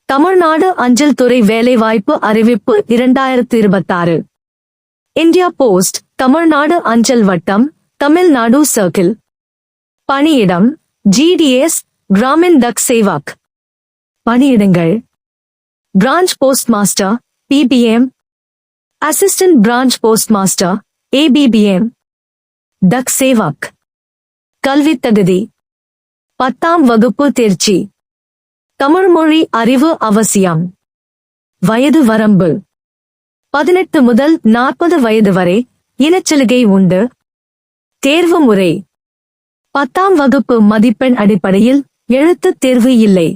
தமிழ்நாடு அஞ்சல் துறை வேலைவாய்ப்பு அறிவிப்பு 2026. இந்தியா போஸ்ட் தமிழ்நாடு அஞ்சல் வட்டம் தமிழ்நாடு சர்க்கிள். பணியிடம் GDS கிராமின் டக் சேவக். பணியிடங்கள் branch post master PBM, assistant branch post master ABBM, டக் சேவக். கல்வித் தகுதி 10ஆம் வகுப்பு தேர்ச்சி. தமிழ் மொழி அறிவு அவசியம். வயது வரம்பு 18 முதல் 40 வயது வரை. இனச்சலுகை உண்டு. தேர்வு முறை 10ஆம் வகுப்பு மதிப்பெண் அடிப்படையில். எழுத்துத் தேர்வு இல்லை.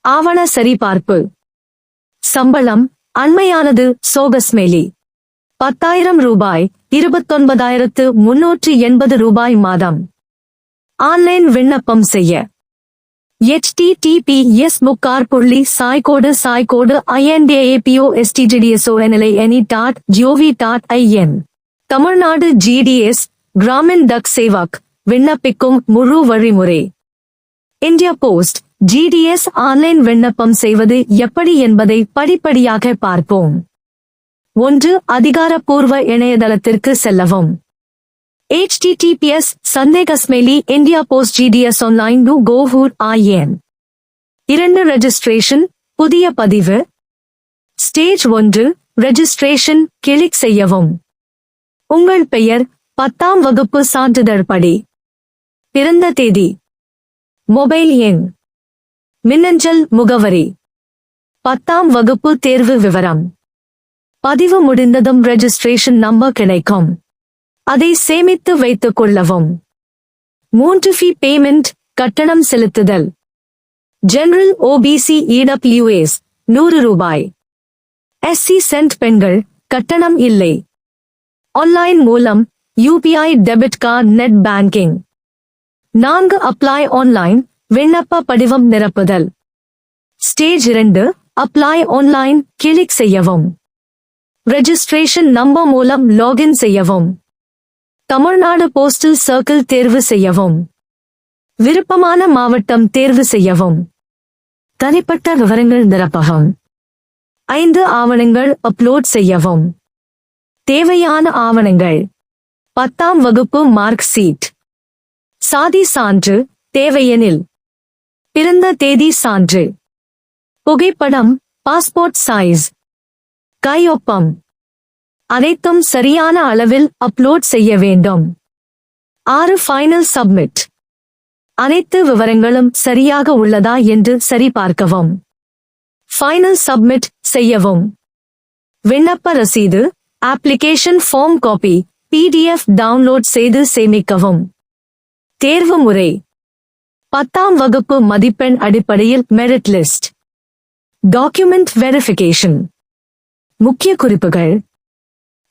ஆவண சரிபார்ப்பு. சம்பளம் அண்மையானது சோகஸ்மேலி 10,000 ரூபாய் 29,380 ரூபாய் மாதம். ஆன்லைன் விண்ணப்பம் செய்ய https://indapostgdsonline.gov.in. தமிழ்நாடு GDS கிராமின் டக் சேவக் விண்ணப்பிக்கும் முழு வழிமுறை. இந்தியா போஸ்ட் GDS ஆன்லைன் விண்ணப்பம் செய்வது எப்படி என்பதை படிப்படியாக பார்ப்போம். 1. அதிகாரப்பூர்வ இணையதளத்திற்கு செல்லவும். https://sandhgasmeli indiapostgdsonline.gov.in. 2. ரெஜிஸ்ட்ரேஷன் புதிய பதிவு. ஸ்டேஜ் 1 ரெஜிஸ்ட்ரேஷன் கிளிக் செய்யவும். உங்கள் பெயர் 10ஆம் வகுப்பு சான்றிதழ் படி. பிறந்த தேதி, மொபைல் எண், மின்னஞ்சல் முகவரி, 10ஆம் வகுப்பு தேர்வு விவரம். பதிவு முடிந்ததும் ரெஜிஸ்ட்ரேஷன் நம்பர் கிடைக்கும். அதை சேமித்து வைத்துக் கொள்ளவும். 3. ஃபீ பேமெண்ட் கட்டணம் செலுத்துதல். ஜெனரல் OBC EWS 100 ரூபாய். SC சென்ட் பெண்கள் கட்டணம் இல்லை. ஆன்லைன் மூலம் UPI debit card net banking. 4. Apply online விண்ணப்ப படிவம் நிரப்புதல். ஸ்டேஜ் 2 அப்ளை ஆன்லைன் கிளிக் செய்யவும். ரெஜிஸ்ட்ரேஷன் நம்பர் மூலம் லாகின் செய்யவும். தமிழ்நாடு போஸ்டல் சர்க்கிள் தேர்வு செய்யவும். விருப்பமான மாவட்டம் தேர்வு செய்யவும். தனிப்பட்ட விவரங்கள் நிரப்பவும். 5 ஆவணங்கள் அப்லோட் செய்யவும். தேவையான ஆவணங்கள் 10ஆம் வகுப்பு மார்க் சீட், சாதி சான்று தேவையெனில், பிறந்த தேதி சான்று, புகைப்படம் பாஸ்போர்ட் சைஸ், கையொப்பம் அனைத்தும் சரியான அளவில் அப்லோட் செய்ய வேண்டும். 6. Final submit. அனைத்து விவரங்களும் சரியாக உள்ளதா என்று சரிபார்க்கவும். ஃபைனல் சப்மிட் செய்யவும். விண்ணப்ப ரசீது, application form copy PDF download செய்து சேமிக்கவும். தேர்வு முறை 10ஆம் வகுப்பு மதிப்பெண் அடிப்படையில் மெரிட் லிஸ்ட். Document verification. முக்கிய குறிப்புகள்.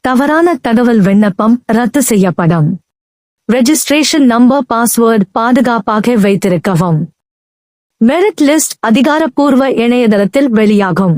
தவறான தகவல் விண்ணப்பம் ரத்து செய்யப்படும். ரெஜிஸ்ட்ரேஷன் நம்பர் பாஸ்வேர்டு பாதுகாப்பாக வைத்திருக்கவும். மெரிட் லிஸ்ட் அதிகாரப்பூர்வ இணையதளத்தில் வெளியாகும்.